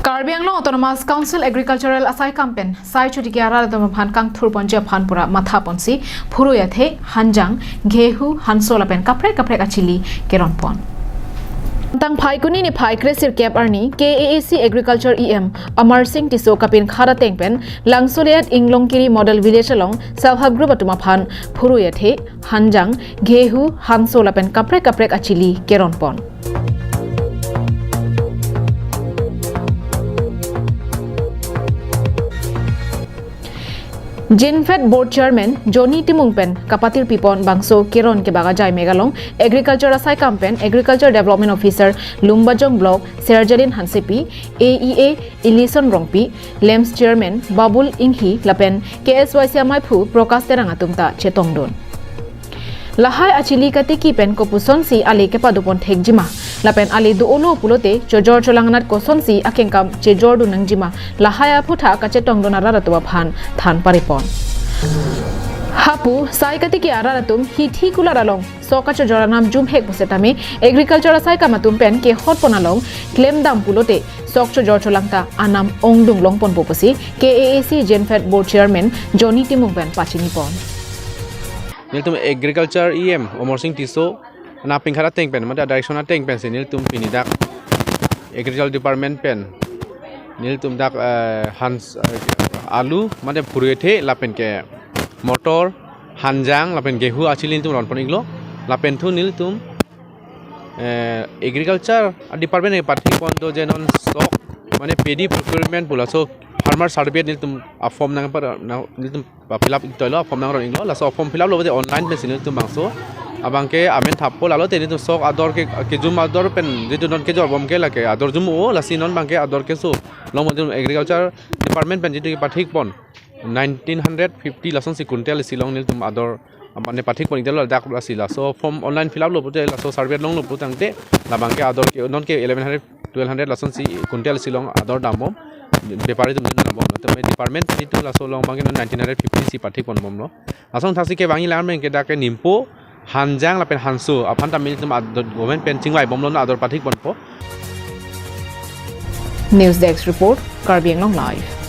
Karbi Anglong Autonomous Council Agricultural asaikam pen sai chotiki arat atum aphan kang thurponje aphan pura matha ponsi phuruyathe hanjang gehu hansola pen kapre achili keron pon tang phai kuni ni phai kresir cap arni KAAC Agriculture EM Amar Singh Tiso kapin khara tengpen langsoliat inglongkiri model village along self help group atuma phan phuruyathe hanjang gehu hansola pen kapre achili keron pon Jinfed Board Chairman Johnny Timungpen Kapatir Pipon Bangso Keron ke baga jai megalong Agriculture Asai Kampen Agriculture Development Officer Lumbajong Block Serjalin Hansepi AEA Ilison Rongpi Lems Chairman Babul Inghi Lapen KSYC Amaipu Prokas Terangatumta Chetongdon Lahai achili katiki pen kopuson si ali ke padupon thekjima lapen ali du olo pulote chojor cholangnat koson si akengkam chejor du nangjima lahaya phutha kachetong dona raratwa phan than paripon hapu sai katiki araratum hithi kularalong soka chojoranam jum hek bosetame agriculture sai kamatum pen ke hotponalong claim dam pulote sok chojor cholangta anam ongdung longpon popasi KAAC Jinfed Board Chairman Johnny Timungpen pachini pon nil tum agriculture EM Amar Singh Tiso na pingkhara teng pen mata direction na teng pen se nil tum pinidak agriculture department pen nil tum dak hans alu mate phuruyethe lapen ke motor hanjang lapen gehu achili tum ron poniglo lapen thu nil tum agriculture department e pathi pon do jenon stock mane pedi procurement bulaso farmer survey nil tum form nang par nil tum fill up toilo form nang ron inglo la so form fill up lo online pe nil tum bangso abangke amen thappo lalo te tum sok ador ke jum ador pen jitu non ke jor bom ke la ke ador jum o la sinon bangke ador ke so long mon agriculture department pen jitu pathik pon 1950 lason si kuntel silong nil tum ador amane pathik pon idelo dak la sila so form online fill up lo bote la so survey long lo putangte la bangke ador ke non ke 1100 1200 lason si kuntel silong ador damom बेपारी तुम दिन लंबो तो मैं department नि तो lasso लं बांगे 1950 सी पाठी पन बम नो आसों थासी के बांगी लाम के दाके निम्पो हानजांग लापेन हानसु आफान तामिल तुम गवर्नमेंट पेंचिंग वाइ बम लो आदर पाठी पन पो News Desk report Karbi Anglong live